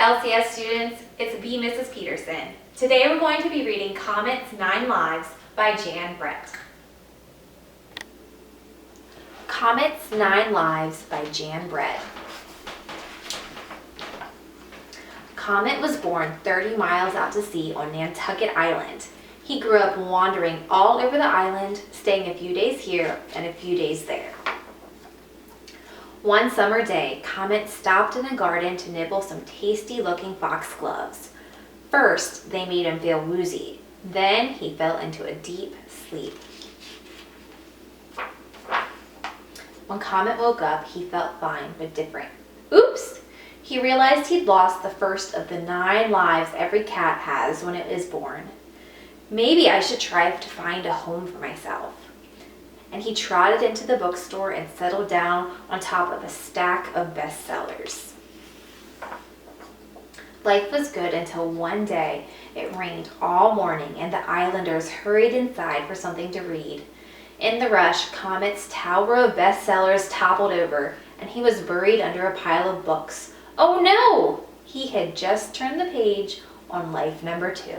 LCS students, it's B. Mrs. Peterson. Today we're going to be reading Comet's 9 Lives by Jan Brett. Comet's 9 Lives by Jan Brett. Comet was born 30 miles out to sea on Nantucket Island. He grew up wandering all over the island, staying a few days here and a few days there. One summer day, Comet stopped in a garden to nibble some tasty-looking foxgloves. First, they made him feel woozy. Then he fell into a deep sleep. When Comet woke up, he felt fine but different. Oops! He realized he'd lost the first of the 9 lives every cat has when it is born. Maybe I should try to find a home for myself. And he trotted into the bookstore and settled down on top of a stack of bestsellers. Life was good until one day it rained all morning and the islanders hurried inside for something to read. In the rush, Comet's tower of bestsellers toppled over and he was buried under a pile of books. Oh no! He had just turned the page on life number 2.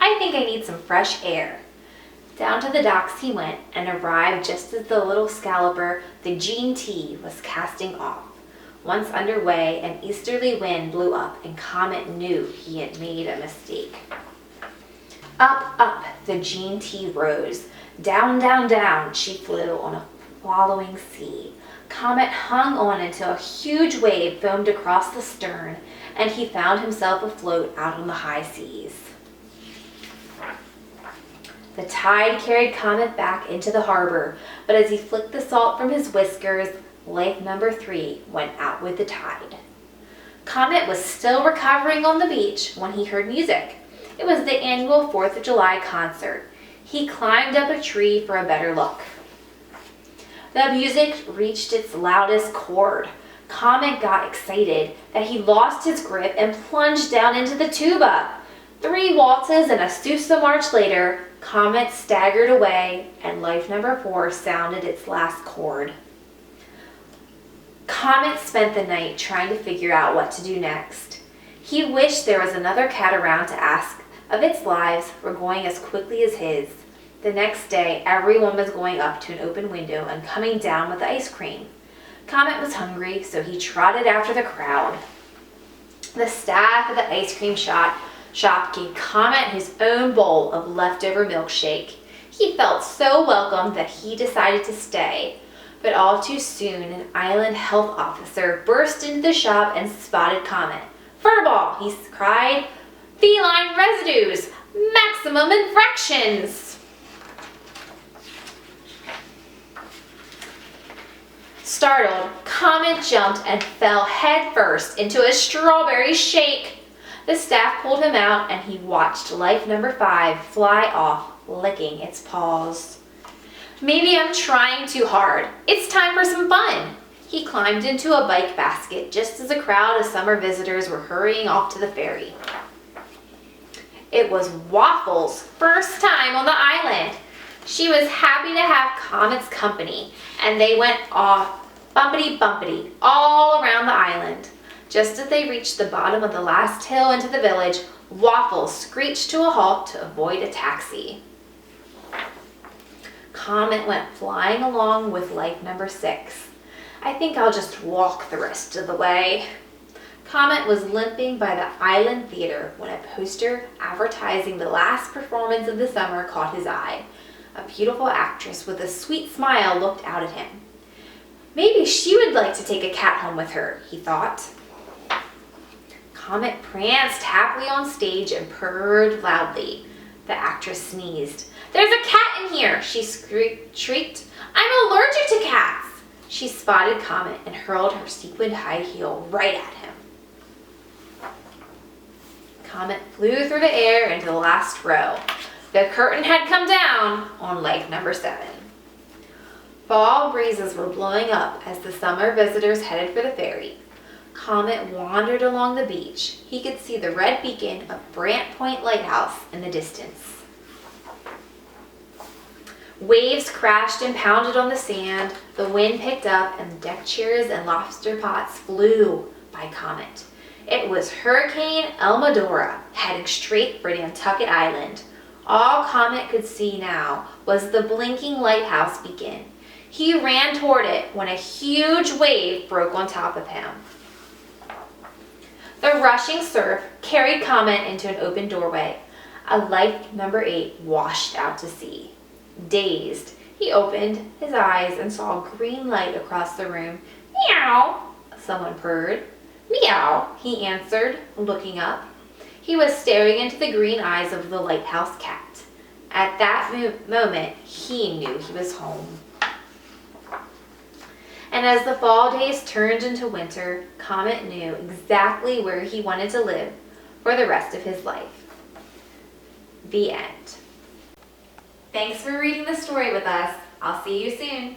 I think I need some fresh air. Down to the docks he went and arrived just as the little scalloper, the Gene T, was casting off. Once underway, an easterly wind blew up and Comet knew he had made a mistake. Up, up, the Gene T rose. Down, down, down, she flew on a wallowing sea. Comet hung on until a huge wave foamed across the stern and he found himself afloat out on the high seas. The tide carried Comet back into the harbor, but as he flicked the salt from his whiskers, life number 3 went out with the tide. Comet was still recovering on the beach when he heard music. It was the annual 4th of July concert. He climbed up a tree for a better look. The music reached its loudest chord. Comet got excited that he lost his grip and plunged down into the tuba. 3 waltzes and a Sousa march later, Comet staggered away and life number 4 sounded its last chord. Comet spent the night trying to figure out what to do next. He wished there was another cat around to ask if its lives were going as quickly as his. The next day, everyone was going up to an open window and coming down with ice cream. Comet was hungry, so he trotted after the crowd. The staff at the ice cream shop gave Comet his own bowl of leftover milkshake. He felt so welcome that he decided to stay. But all too soon, an island health officer burst into the shop and spotted Comet. "Furball," he cried. "Feline residues! Maximum infractions!" Startled, Comet jumped and fell headfirst into a strawberry shake. The staff pulled him out and he watched life number 5 fly off, licking its paws. Maybe I'm trying too hard. It's time for some fun. He climbed into a bike basket just as a crowd of summer visitors were hurrying off to the ferry. It was Waffle's first time on the island. She was happy to have Comet's company and they went off bumpity-bumpity all around the island. Just as they reached the bottom of the last hill into the village, Waffle screeched to a halt to avoid a taxi. Comet went flying along with life number 6. I think I'll just walk the rest of the way. Comet was limping by the island theater when a poster advertising the last performance of the summer caught his eye. A beautiful actress with a sweet smile looked out at him. Maybe she would like to take a cat home with her, he thought. Comet pranced happily on stage and purred loudly. The actress sneezed. "There's a cat in here," she shrieked. "I'm allergic to cats." She spotted Comet and hurled her sequined high heel right at him. Comet flew through the air into the last row. The curtain had come down on life number 7. Fall breezes were blowing up as the summer visitors headed for the ferry. Comet wandered along the beach. He could see the red beacon of Brant Point Lighthouse in the distance. Waves crashed and pounded on the sand. The wind picked up and deck chairs and lobster pots flew by Comet. It was Hurricane Elmadora, heading straight for Nantucket Island. All Comet could see now was the blinking lighthouse beacon. He ran toward it when a huge wave broke on top of him. The rushing surf carried Comet into an open doorway. A light number 8 washed out to sea. Dazed, he opened his eyes and saw green light across the room. "Meow," someone purred. "Meow," he answered, looking up. He was staring into the green eyes of the lighthouse cat. At that moment, he knew he was home. And as the fall days turned into winter, Comet knew exactly where he wanted to live for the rest of his life. The end. Thanks for reading the story with us. I'll see you soon.